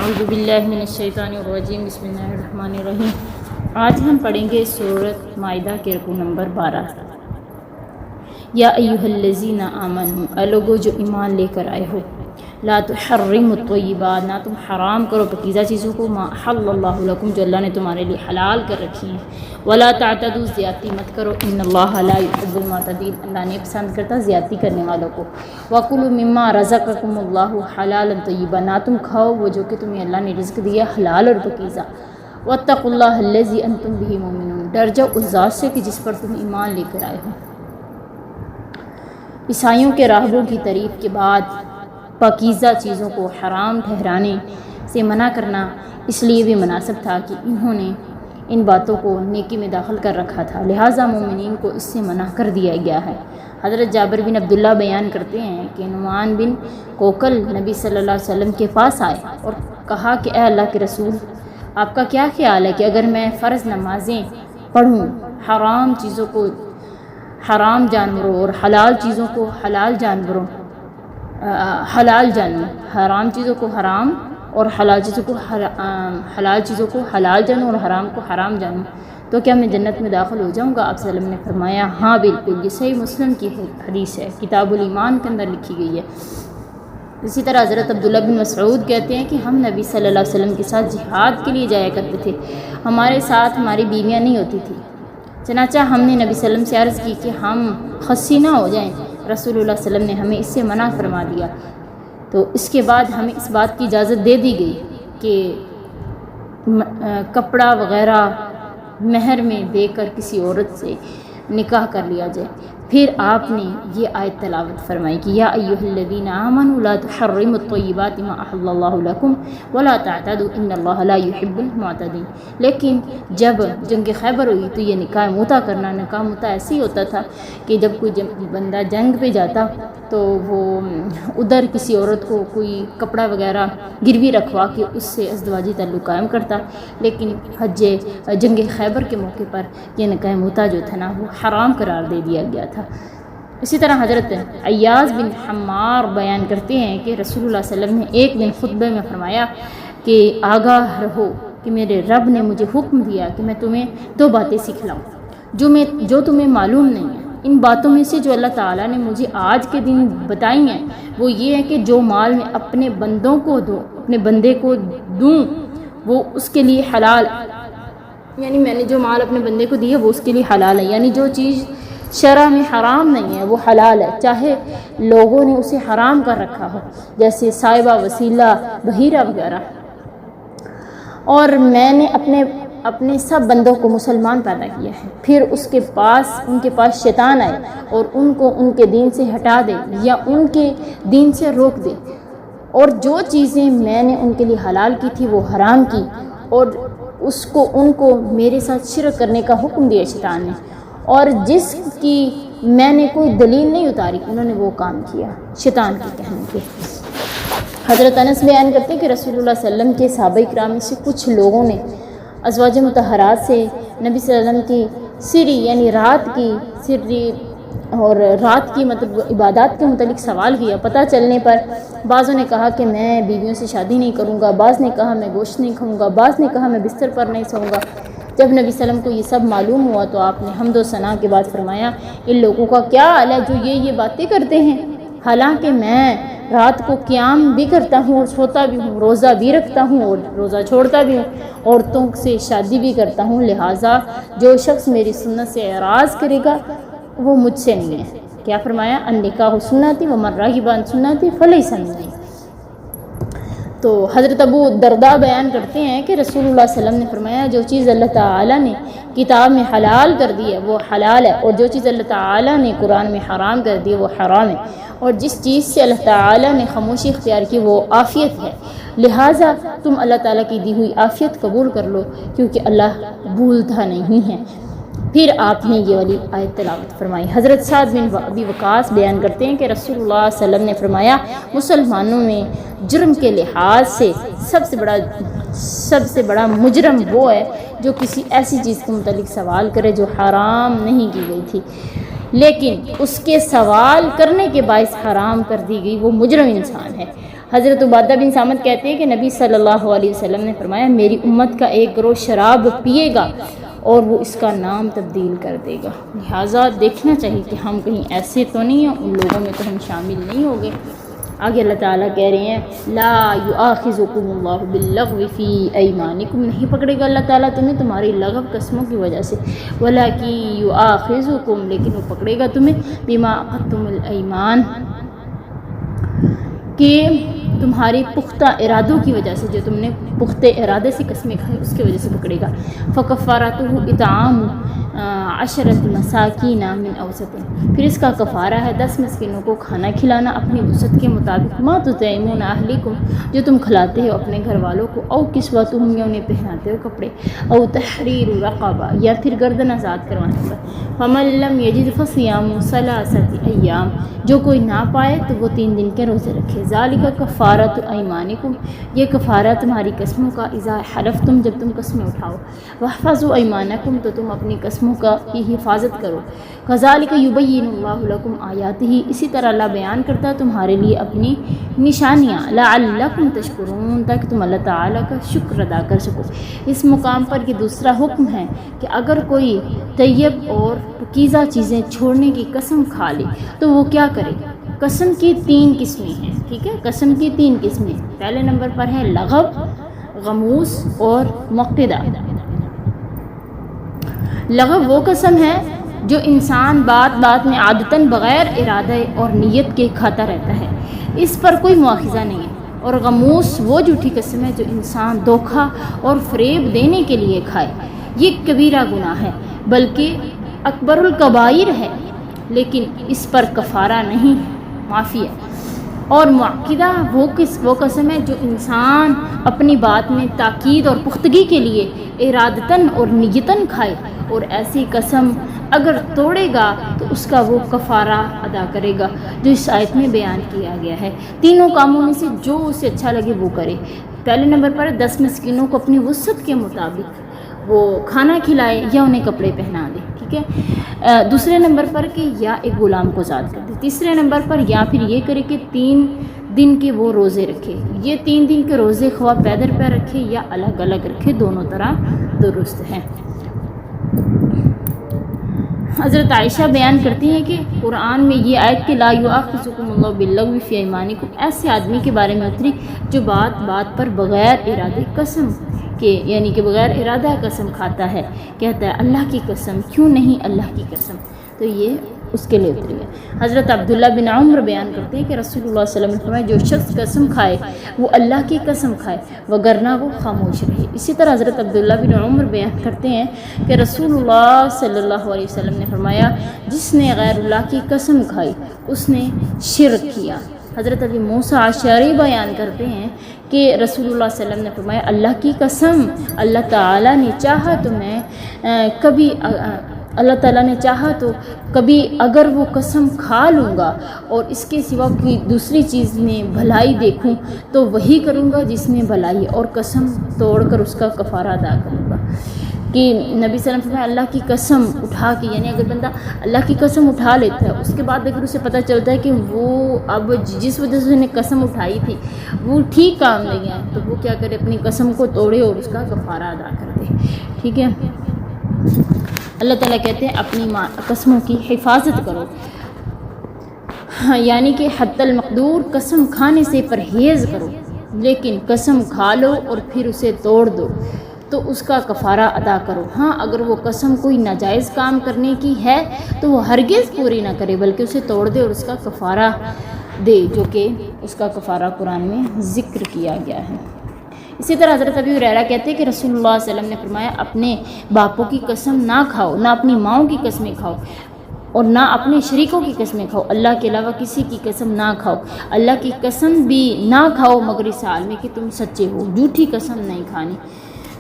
اعوذ باللہ من الشیطان الرجیم بسم اللہ الرحمن الرحیم۔ آج ہم پڑھیں گے سورۃ مائدہ کے رکوع نمبر 12۔ یا ایھا الذین آمنوا، اے لوگو جو ایمان لے کر آئے ہو، لا تحرموا الطیبات، نہ تم حرام کرو پاکیزہ چیزوں کو، ما احل اللہ لکم، جو اللہ نے تمہارے لیے حلال کر رکھی ہیں، ولا تعتدوا، زیادتی مت کرو، ان اللہ لا يحب المعتدین، اللہ نے پسند کرتا زیادتی کرنے والوں کو، وکلوا مما رزقکم اللہ حلالا طیبا، نہ تم کھاؤ وہ جو کہ تمہیں اللہ نے رزق دیا حلال اور پاکیزہ، واتقوا اللہ الذی انتم بہ مؤمنون، ڈر جاؤ اس ذات سے کہ جس پر تم ایمان لے کر آئے ہو۔ عیسائیوں کے راہبوں کی تعریف کے بعد پاکیزہ چیزوں کو حرام ٹھہرانے سے منع کرنا اس لیے بھی مناسب تھا کہ انہوں نے ان باتوں کو نیکی میں داخل کر رکھا تھا، لہٰذا مومنین کو اس سے منع کر دیا گیا ہے۔ حضرت جابر بن عبداللہ بیان کرتے ہیں کہ نعمان بن کوکل نبی صلی اللہ علیہ وسلم کے پاس آئے اور کہا کہ اے اللہ کے رسول، آپ کا کیا خیال ہے کہ اگر میں فرض نمازیں پڑھوں، حرام چیزوں کو حرام جانوروں اور حلال چیزوں کو حلال جانوروں حرام چیزوں کو حرام اور حلال چیزوں کو حلال چیزوں کو حلال جانوں اور حرام کو حرام جانوں تو کیا میں جنت میں داخل ہو جاؤں گا؟ آپ صلی اللہ علیہ وسلم نے فرمایا ہاں بالکل، یہ صحیح مسلم کی حدیث ہے، کتاب الایمان کے اندر لکھی گئی ہے۔ اسی طرح حضرت عبداللہ بن مسعود کہتے ہیں کہ ہم نبی صلی اللہ علیہ وسلم کے ساتھ جہاد کے لیے جایا کرتے تھے، ہمارے ساتھ ہماری بیویاں نہیں ہوتی تھی، چنانچہ ہم نے نبی صلی اللہ علیہ وسلم سے عرض کی کہ ہم خصی نہ ہو جائیں، رسول اللہ صلی اللہ علیہ وسلم نے ہمیں اس سے منع فرما دیا، تو اس کے بعد ہمیں اس بات کی اجازت دے دی گئی کہ کپڑا وغیرہ مہر میں دے کر کسی عورت سے نکاح کر لیا جائے۔ پھر آپ نے یہ آیت تلاوت فرمائی کہ یا ایھا الذین آمنوا لا تحرموا الطیبات ما احل اللہ لکم ولا تعتدوا ان اللہ لا يحب المعتدین۔ لیکن جب جنگ خیبر ہوئی تو یہ نکاح متع ایسے ہی ہوتا تھا کہ جب کوئی بندہ جنگ پہ جاتا تو وہ ادھر کسی عورت کو کوئی کپڑا وغیرہ گروی رکھوا کے اس سے ازدواجی تعلق قائم کرتا، لیکن جنگ خیبر کے موقع پر یہ نکاح متع جو تھا نا وہ حرام قرار دے دیا گیا تھا۔ اسی طرح حضرت عیاض بن حمار بیان کرتے ہیں کہ رسول اللہ صلی اللہ علیہ وسلم نے ایک دن خطبے میں فرمایا کہ آگاہ رہو کہ میرے رب نے مجھے حکم دیا کہ میں تمہیں 2 باتیں سکھلاؤں جو تمہیں معلوم نہیں ہیں۔ ان باتوں میں سے جو اللہ تعالیٰ نے مجھے آج کے دن بتائی ہیں وہ یہ ہے کہ جو مال میں اپنے بندے کو دوں وہ اس کے لیے حلال، یعنی میں نے جو مال اپنے بندے کو دی ہے وہ اس کے لیے حلال ہے، یعنی جو چیز شرع میں حرام نہیں ہے وہ حلال ہے، چاہے لوگوں نے اسے حرام کر رکھا ہو، جیسے سائبہ، وسیلہ، بحیرہ وغیرہ۔ اور میں نے اپنے سب بندوں کو مسلمان پیدا کیا ہے، پھر ان کے پاس شیطان آئے اور ان کو ان کے دین سے ہٹا دے یا ان کے دین سے روک دے، اور جو چیزیں میں نے ان کے لیے حلال کی تھی وہ حرام کی، اور ان کو میرے ساتھ شرک کرنے کا حکم دیا شیطان نے، اور جس کی میں نے کوئی دلیل نہیں اتاری انہوں نے وہ کام کیا شیطان کے کہنے پہ۔ حضرت انس بیان کرتے ہیں کہ رسول اللہ صلی اللہ علیہ وسلم کے صحابہ کرام میں سے کچھ لوگوں نے ازواج مطہرات سے نبی صلی اللہ علیہ وسلم کی سری یعنی رات کی مطلب عبادات کے متعلق سوال کیا۔ پتہ چلنے پر بعضوں نے کہا کہ میں بیویوں سے شادی نہیں کروں گا، بعض نے کہا میں گوشت نہیں کھاؤں گا، بعض نے کہا میں بستر پر نہیں سوؤں گا۔ جب نبی صلی اللہ علیہ وسلم کو یہ سب معلوم ہوا تو آپ نے حمد و ثنا کے بعد فرمایا ان لوگوں کا کیا حال ہے جو یہ باتیں کرتے ہیں، حالانکہ میں رات کو قیام بھی کرتا ہوں اور سوتا بھی ہوں، روزہ بھی رکھتا ہوں اور روزہ چھوڑتا بھی ہوں، عورتوں سے شادی بھی کرتا ہوں، لہٰذا جو شخص میری سنت سے اعراض کرے گا وہ مجھ سے نہیں ہے۔ کیا فرمایا؟ النکاح سنتی ومن راغب عن سنتی فلیس منی۔ تو حضرت ابو درداء بیان کرتے ہیں کہ رسول اللہ صلی اللہ علیہ وسلم نے فرمایا جو چیز اللہ تعالیٰ نے کتاب میں حلال کر دی ہے وہ حلال ہے، اور جو چیز اللہ تعالیٰ نے قرآن میں حرام کر دی ہے وہ حرام ہے، اور جس چیز سے اللہ تعالیٰ نے خاموشی اختیار کی وہ عافیت ہے، لہٰذا تم اللہ تعالیٰ کی دی ہوئی عافیت قبول کر لو کیونکہ اللہ بھولتا نہیں ہے۔ پھر آپ نے یہ والی آیت تلاوت فرمائی۔ حضرت سعد بن ابی وقاص بیان کرتے ہیں کہ رسول اللہ صلی اللہ علیہ وسلم نے فرمایا مسلمانوں میں جرم کے لحاظ سے سب سے بڑا مجرم وہ ہے جو کسی ایسی چیز کے متعلق سوال کرے جو حرام نہیں کی گئی تھی لیکن اس کے سوال کرنے کے باعث حرام کر دی گئی، وہ مجرم انسان ہے۔ حضرت عبادہ بن صامت کہتے ہیں کہ نبی صلی اللہ علیہ وسلم نے فرمایا میری امت کا ایک گروہ شراب پیے گا اور وہ اس کا نام تبدیل کر دے گا. لہٰذا دیکھنا چاہیے کہ ہم کہیں ایسے تو نہیں ہیں، ان لوگوں میں تو ہم شامل نہیں ہو گئے. آگے اللہ تعالیٰ کہہ رہے ہیں لا یؤاخذکم اللہ باللغو فی ایمانکم، نہیں پکڑے گا اللہ تعالیٰ تمہیں تمہاری لغو قسموں کی وجہ سے، ولکن یؤاخذکم، لیکن وہ پکڑے گا تمہیں بما عقدتم الایمان، کہ تمہارے پختہ ارادوں کی وجہ سے، جو تم نے پختہ ارادے سے قسمیں کھائی اس کی وجہ سے پکڑے گا. فکفارتہ اطعام 10 مساکین من اوسط، پھر اس کا کفارہ ہے 10 مسکینوں کو کھانا کھلانا اپنی وسعت کے مطابق. ما تطعمون اہلیکم، جو تم کھلاتے ہو اپنے گھر والوں کو، او کسوتہم، یا انہیں پہناتے ہو کپڑے، او تحریر رقبہ، یا پھر گردن آزاد کروانے کا. فمن لم یجد فصیام 3 ایام، جو کوئی نہ پائے تو وہ 3 دن کے روزے رکھے. ذالک کفارۃ ایمانکم، یہ کفارہ تمہاری قسموں کا، اذا حلفتم، جب تم قسمیں اٹھاؤ. واحفظوا ایمانکم، تو تم اپنی قسموں کا کی حفاظت کرو. کذالک یبین اللہ لکم آیاتہ، اسی طرح اللہ بیان کرتا ہے تمہارے لیے اپنی نشانیاں. لعلکم تشکرون، تاکہ تم اللہ تعالیٰ کا شکر ادا کر سکو. اس مقام پر یہ دوسرا حکم ہے کہ اگر کوئی طیب اور پاکیزہ چیزیں چھوڑنے کی قسم کھا لے تو وہ کیا کرے. قسم کی 3 قسمیں ہیں، ٹھیک ہے، قسم کی 3 قسمیں. پہلے نمبر پر ہے لغو، غموس اور مقدہ. لغو وہ قسم ہے جو انسان بات بات میں عادتاً بغیر ارادہ اور نیت کے کھاتا رہتا ہے، اس پر کوئی مواخذہ نہیں ہے. اور غموس وہ جھوٹی قسم ہے جو انسان دھوکہ اور فریب دینے کے لیے کھائے. یہ کبیرہ گناہ ہے، بلکہ اکبر الکبائر ہے، لیکن اس پر کفارہ نہیں، معافی ہے. اور معقدہ وہ قسم ہے جو انسان اپنی بات میں تاکید اور پختگی کے لیے ارادتاً اور نیتاً کھائے، اور ایسی قسم اگر توڑے گا تو اس کا وہ کفارہ ادا کرے گا جو اس آیت میں بیان کیا گیا ہے. تینوں کاموں میں سے جو اسے اچھا لگے وہ کرے. پہلے نمبر پر 10 مسکینوں کو اپنی وسعت کے مطابق وہ کھانا کھلائے یا انہیں کپڑے پہنا دے، ٹھیک ہے. دوسرے نمبر پر کہ یا ایک غلام کو آزاد کر دے. تیسرے نمبر پر یا پھر یہ کرے کہ 3 دن کے وہ روزے رکھے. یہ 3 دن کے روزے خواہ پیدر پہ رکھے یا الگ الگ رکھے، دونوں طرح درست ہیں. حضرت عائشہ بیان کرتی ہیں کہ قرآن میں یہ آیت کہ لا یؤاخذکم اللہ باللغو فی ایمانکم ایسے آدمی کے بارے میں اتری جو بات بات پر بغیر ارادے قسم کے، یعنی کہ بغیر ارادہ قسم کھاتا ہے. کہتا ہے اللہ کی قسم، کیوں نہیں اللہ کی قسم، تو یہ اس کے لیے اتری ہے. حضرت عبداللہ بن عمر بیان کرتے ہیں کہ رسول اللہ صلی اللہ علیہ وسلم نے فرمایا جو شخص قسم کھائے وہ اللہ کی قسم کھائے وگرنہ وہ خاموش رہے. اسی طرح حضرت عبداللہ بن عمر بیان کرتے ہیں کہ رسول اللہ صلی اللہ علیہ وسلم نے فرمایا جس نے غیر اللہ کی قسم کھائی اس نے شرک کیا. حضرت ابی موسیٰ اشعری بیان کرتے ہیں کہ رسول اللہ صلی اللہ علیہ وسلم نے فرمایا اللہ کی قسم، اللہ تعالیٰ نے چاہا تو میں اللہ تعالیٰ نے چاہا تو کبھی اگر وہ قسم کھا لوں گا اور اس کے سوا کوئی دوسری چیز میں بھلائی دیکھوں تو وہی کروں گا جس میں بھلائی، اور قسم توڑ کر اس کا کفارہ ادا کروں گا. کہ نبی صلی اللہ علیہ وسلم نے اللہ کی قسم اٹھا کے، یعنی اگر بندہ اللہ کی قسم اٹھا لیتا ہے اس کے بعد اگر اسے پتہ چلتا ہے کہ وہ اب جس وجہ سے اس نے قسم اٹھائی تھی وہ ٹھیک کام نہیں ہے تو وہ کیا کرے، اپنی قسم کو توڑے اور اس کا کفارہ ادا کر دے. ٹھیک ہے. اللہ تعالیٰ کہتے ہیں اپنی قسموں کی حفاظت کرو، یعنی کہ حتی المقدور قسم کھانے سے پرہیز کرو، لیکن قسم کھا لو اور پھر اسے توڑ دو تو اس کا کفارہ ادا کرو. ہاں اگر وہ قسم کوئی ناجائز کام کرنے کی ہے تو وہ ہرگز پوری نہ کرے بلکہ اسے توڑ دے اور اس کا کفارہ دے، جو کہ اس کا کفارہ قرآن میں ذکر کیا گیا ہے. اسی طرح حضرت ابی ہریرہ کہتے ہیں کہ رسول اللہ صلی اللہ علیہ وسلم نے فرمایا اپنے باپوں کی قسم نہ کھاؤ، نہ اپنی ماؤں کی قسمیں کھاؤ اور نہ اپنے شریکوں کی قسمیں کھاؤ، اللہ کے علاوہ کسی کی قسم نہ کھاؤ. اللہ کی قسم بھی نہ کھاؤ مگر اس حال میں کہ تم سچے ہو، جھوٹی قسم نہیں کھانی.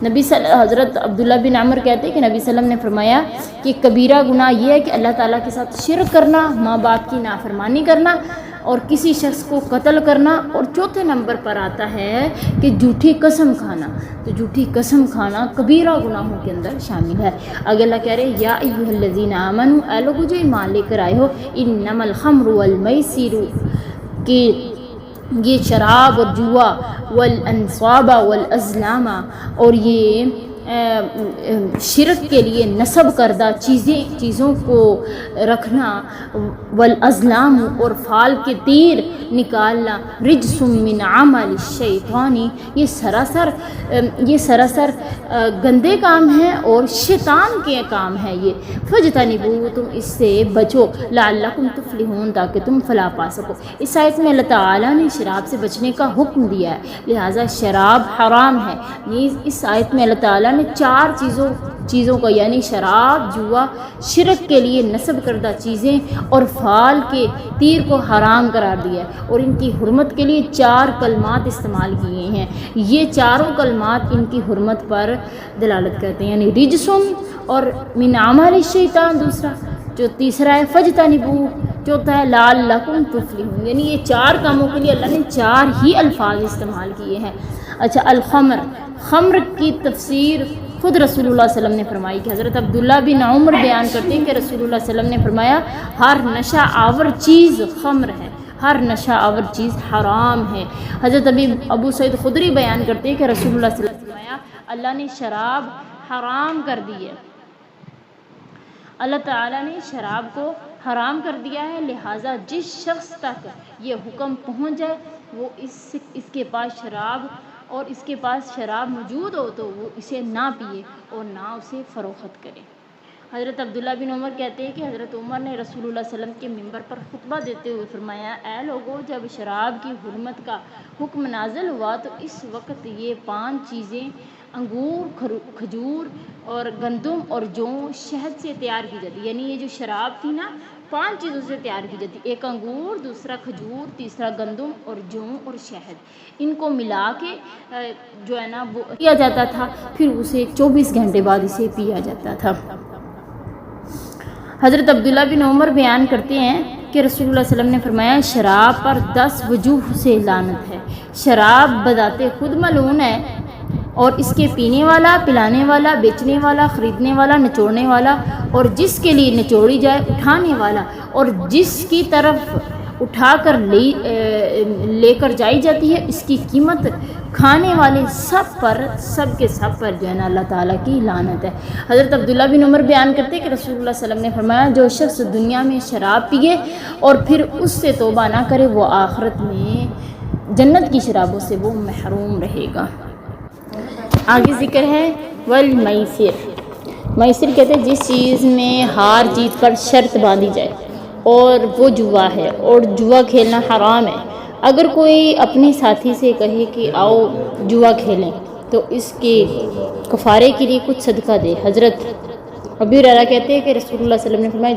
حضرت عبداللہ بن عمر کہتے ہیں کہ نبی صلی اللہ علیہ وسلم نے فرمایا کہ کبیرہ گناہ یہ ہے کہ اللہ تعالیٰ کے ساتھ شرک کرنا، ماں باپ کی نافرمانی کرنا اور کسی شخص کو قتل کرنا، اور چوتھے نمبر پر آتا ہے کہ جھوٹی قسم کھانا. تو جھوٹی قسم کھانا کبیرہ گناہوں کے اندر شامل ہے. آگے اللہ کہہ رہے یا ایھا الذین آمنوا، اے لوگو جو ایمان لے کر آئے ہو، انما الخمر والمیسر، کہ یہ شراب اور جوا والانصاب والازلام اور یہ شرک کے لیے نصب کردہ چیزوں کو رکھنا، والازلام اور فال کے تیر نکالنا، رجس من عمل الشیطانی یہ سراسر گندے کام ہیں اور شیطان کے کام ہے یہ، فاجتنبوہ تم اس سے بچو، لعلکم تفلحون تاکہ تم فلاح پا سکو۔ اس آیت میں اللہ تعالیٰ نے شراب سے بچنے کا حکم دیا ہے، لہٰذا شراب حرام ہے۔ نیز اس آیت میں اللہ تعالیٰ نے 4 چیزوں کا یعنی شراب، جوا، شرک کے لیے نصب کردہ چیزیں اور فال کے تیر کو حرام قرار دیا ہے، اور ان کی حرمت کے لیے 4 کلمات استعمال کیے ہیں۔ یہ چاروں کلمات ان کی حرمت پر دلالت کرتے ہیں، یعنی رجسن اور من عمل الشیطان دوسرا، جو تیسرا ہے فاجتنبوہ، چوتھا ہے لعلکم تفلحون، یعنی یہ 4 کاموں کے لیے اللہ نے 4 ہی الفاظ استعمال کیے ہیں۔ اچھا، خمر کی تفسیر خود رسول اللہ صلی اللہ علیہ وسلم نے فرمائی کہ حضرت عبداللہ بن عمر بیان کرتے ہیں کہ رسول اللہ صلی اللہ علیہ وسلم نے فرمایا ہر نشہ آور چیز خمر ہے، ہر نشہ آور چیز حرام ہے۔ حضرت ابو سعید خدری بیان کرتے ہیں کہ رسول اللہ صلی اللہ علیہ وسلم نے فرمایا اللہ نے شراب حرام کر دی ہے، اللہ تعالیٰ نے شراب کو حرام کر دیا ہے، لہٰذا جس شخص تک یہ حکم پہنچ جائے وہ اس کے پاس شراب موجود ہو تو وہ اسے نہ پیے اور نہ اسے فروخت کرے۔ حضرت عبداللہ بن عمر کہتے ہیں کہ حضرت عمر نے رسول اللہ صلی اللہ علیہ وسلم کے ممبر پر خطبہ دیتے ہوئے فرمایا اے لوگو، جب شراب کی حرمت کا حکم نازل ہوا تو اس وقت یہ 5 چیزیں انگور، کھجور اور گندم اور جو شہد سے تیار کی جاتی، یعنی یہ جو شراب تھی نا 5 چیزوں سے تیار کی جاتی، ایک انگور، دوسرا کھجور، تیسرا گندم اور جو اور شہد، ان کو ملا کے جو ہے نا وہ پیا جاتا تھا، پھر اسے 24 گھنٹے بعد اسے پیا جاتا تھا۔ حضرت عبداللہ بن عمر بیان کرتے ہیں کہ رسول اللہ صلی اللہ علیہ وسلم نے فرمایا شراب پر 10 وجوہ سے لعنت ہے۔ شراب بذات خود ملعون ہے اور اس کے پینے والا، پلانے والا، بیچنے والا، خریدنے والا، نچوڑنے والا اور جس کے لیے نچوڑی جائے اٹھانے والا اور جس کی طرف اٹھا کر لے کر جائی جاتی ہے اس کی قیمت، کھانے والے سب کے سب پر جو ہے نا اللہ تعالیٰ کی لعنت ہے۔ حضرت عبداللہ بن عمر بیان کرتے کہ رسول اللہ صلی اللہ علیہ وسلم نے فرمایا جو شخص دنیا میں شراب پیے اور پھر اس سے توبہ نہ کرے وہ آخرت میں جنت کی شرابوں سے وہ محروم رہے گا۔ آگے ذکر ہے والمیسر۔ میسر کہتے ہیں جس چیز میں ہار جیت پر شرط باندھی جائے اور وہ جوا ہے اور جوا کھیلنا حرام ہے۔ اگر کوئی اپنے ساتھی سے کہے کہ آؤ جوا کھیلیں تو اس کے کفارے کے لیے کچھ صدقہ دے۔ حضرت ابو ہریرہ کہتے ہیں کہ رسول اللہ صلی اللہ علیہ وسلم نے فرمایا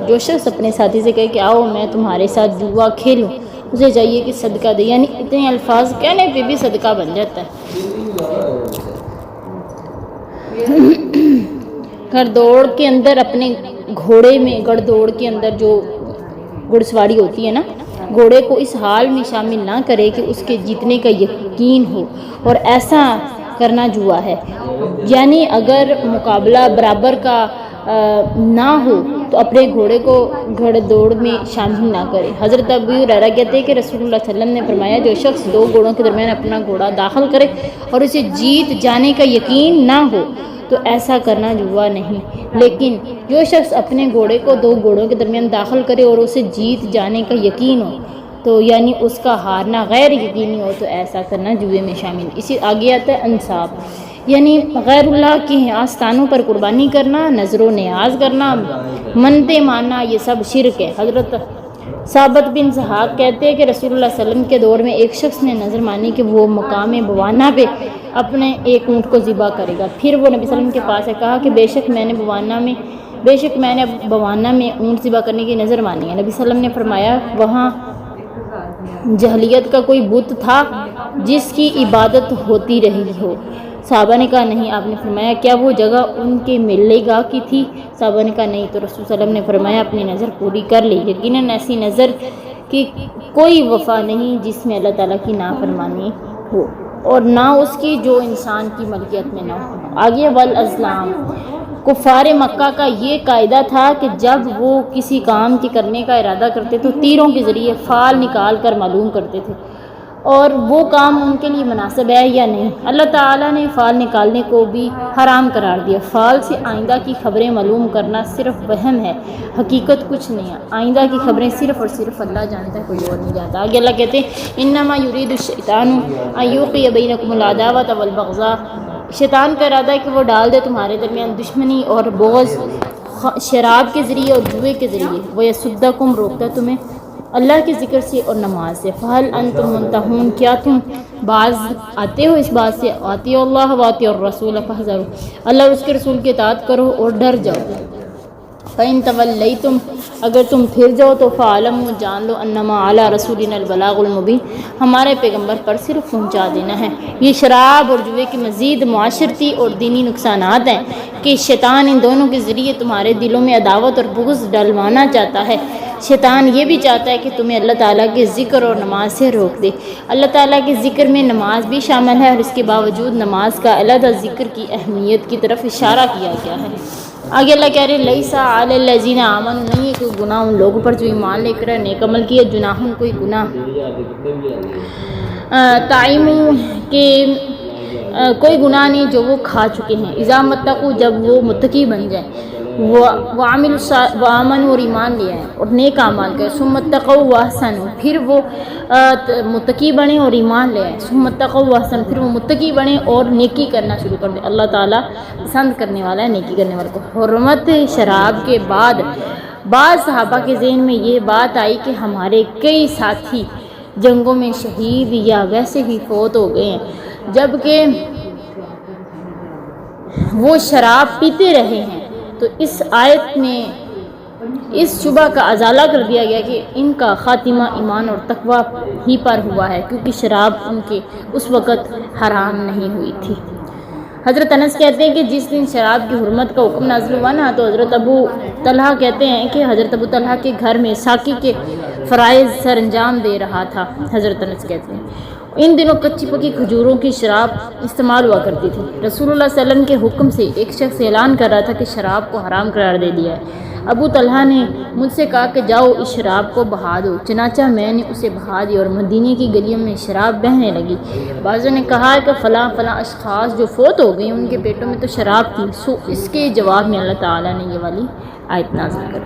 جو شخص اپنے ساتھی سے کہے کہ آؤ میں تمہارے ساتھ جوا کھیلوں اسے چاہیے کہ صدقہ دے، یعنی اتنے الفاظ کہنے پہ بھی صدقہ بن جاتا ہے۔ گھڑ دوڑ کے اندر اپنے گھوڑے میں جو گھڑ سواری ہوتی ہے نا، گھوڑے کو اس حال میں شامل نہ کرے کہ اس کے جیتنے کا یقین ہو، اور ایسا کرنا جوا ہے، یعنی اگر مقابلہ برابر کا نہ ہو تو اپنے گھوڑے کو گھڑ دوڑ میں شامل نہ کرے۔ حضرت ابو ہریرہ کہتے ہیں کہ رسول اللہ صلی اللہ علیہ وسلم نے فرمایا جو شخص 2 گھوڑوں کے درمیان اپنا گھوڑا داخل کرے اور اسے جیت جانے کا یقین نہ ہو تو ایسا کرنا جوا نہیں، لیکن جو شخص اپنے گھوڑے کو 2 گھوڑوں کے درمیان داخل کرے اور اسے جیت جانے کا یقین ہو تو یعنی اس کا ہارنا غیر یقینی ہو تو ایسا کرنا جوئے میں شامل۔ اسی آگے آتا ہے انصاب، یعنی غیر اللہ کے آستانوں پر قربانی کرنا، نظر و نیاز کرنا، منتیں ماننا، یہ سب شرک ہے۔ حضرت ثابت بن ضحاک کہتے ہیں کہ رسول اللہ صلی اللہ علیہ وسلم کے دور میں ایک شخص نے نظر مانی کہ وہ مقام بوانہ پہ اپنے ایک اونٹ کو ذبح کرے گا، پھر وہ نبی صلی اللہ علیہ وسلم کے پاس ہے کہا کہ بے شک میں نے بوانہ میں اونٹ ذبح کرنے کی نظر مانی ہے۔ نبی صلی اللہ علیہ وسلم نے فرمایا وہاں جہلیت کا کوئی بت تھا جس کی عبادت ہوتی رہی ہو؟ صحابہ نے کہا نہیں۔ آپ نے فرمایا کیا وہ جگہ ان کے ملے گاہ کی تھی؟ صحابہ نے کہا نہیں۔ تو رسول صلی اللہ علیہ وسلم نے فرمایا اپنی نظر پوری کر لی، یقیناً ایسی نظر کی کوئی وفا نہیں جس میں اللہ تعالیٰ کی نافرمانی ہو اور نہ اس کی جو انسان کی ملکیت میں نہ ہو۔ آگے والازلام، کفار مکہ کا یہ قاعدہ تھا کہ جب وہ کسی کام کے کرنے کا ارادہ کرتے تو تیروں کے ذریعے فال نکال کر معلوم کرتے تھے، اور وہ کام ان کے لیے مناسب ہے یا نہیں۔ اللہ تعالیٰ نے فال نکالنے کو بھی حرام قرار دیا۔ فال سے آئندہ کی خبریں معلوم کرنا صرف وہم ہے، حقیقت کچھ نہیں ہے۔ آئندہ کی خبریں صرف اور صرف اللہ جانتا ہے، کوئی اور نہیں جانتا۔ آگے اللہ کہتے ہیں انما یرید الشیطان ان یوقع بینکم العداوۃ والبغضاء، شیطان کا ارادہ ہے کہ وہ ڈال دے تمہارے درمیان دشمنی اور بغض، شراب کے ذریعے اور جوئے کے ذریعے، ویصدکم، روکتا تمہیں اللہ کے ذکر سے اور نماز سے۔ فہل انتم منتہون، کیا تم باز آتے ہو اس بات سے؟ اطیعوا اللہ واطیعوا الرسول فاحذروا، اللہ اور اس کے رسول کی اطاعت کرو اور ڈر جاؤ۔ فَإِن تَوَلَّيْتُمْ، اگر تم پھر جاؤ تو فَاعْلَمُوا، جان لو، انما علی رسولنا البلاغ المبین، ہمارے پیغمبر پر صرف پہنچا دینا ہے۔ یہ شراب اور جوئے کے مزید معاشرتی اور دینی نقصانات ہیں کہ شیطان ان دونوں کے ذریعے تمہارے دلوں میں عداوت اور بغض ڈلوانا چاہتا ہے۔ شیطان یہ بھی چاہتا ہے کہ تمہیں اللہ تعالیٰ کے ذکر اور نماز سے روک دے۔ اللہ تعالیٰ کے ذکر میں نماز بھی شامل ہے اور اس کے باوجود نماز کا علیحدہ ذکر کی اہمیت کی طرف اشارہ کیا گیا ہے۔ آگے اللہ کہہ رہے لیسا علی الذین آمنوا، نہیں ہے کوئی گناہ ان لوگوں پر جو ایمان لے کر نیک عمل کیا، جناحن کوئی گناہ، تعیموا کہ کوئی گناہ نہیں جو وہ کھا چکے ہیں، اذا متقوا جب وہ متقی بن جائیں، وآمنوا اور ایمان لے آئیں اور نیک اعمال کریں، ثم اتقوا واحسنوا پھر وہ متقی بنے اور ایمان لے آئیں، ثم اتقوا واحسنوا پھر وہ متقی بنے اور نیکی کرنا شروع کر دیں۔ اللہ تعالیٰ پسند کرنے والا ہے نیکی کرنے والے کو۔ حرمت شراب کے بعد بعض صحابہ کے ذہن میں یہ بات آئی کہ ہمارے کئی ساتھی جنگوں میں شہید یا ویسے ہی فوت ہو گئے ہیں جبکہ وہ شراب پیتے رہے ہیں، تو اس آیت میں اس شبہ کا ازالہ کر دیا گیا کہ ان کا خاتمہ ایمان اور تقوی ہی پر ہوا ہے، کیونکہ شراب ان کے اس وقت حرام نہیں ہوئی تھی۔ حضرت انس کہتے ہیں کہ جس دن شراب کی حرمت کا حکم نازل ہوا نا، تو حضرت ابو طلحہ کہتے ہیں کہ حضرت ابو طلحہ کے گھر میں ساقی کے فرائض سر انجام دے رہا تھا۔ حضرت انس کہتے ہیں ان دنوں کچی پکی کھجوروں کی شراب استعمال ہوا کرتی تھی۔ رسول اللہ صلی اللہ علیہ وسلم کے حکم سے ایک شخص اعلان کر رہا تھا کہ شراب کو حرام قرار دے دیا ہے۔ ابو طلحہ نے مجھ سے کہا کہ جاؤ اس شراب کو بہا دو، چنانچہ میں نے اسے بہا دی اور مدینے کی گلیوں میں شراب بہنے لگی۔ بعضوں نے کہا کہ فلاں فلاں اشخاص جو فوت ہو گئے ان کے پیٹوں میں تو شراب تھی، سو اس کے جواب میں اللہ تعالیٰ نے یہ والی آیت نازل کر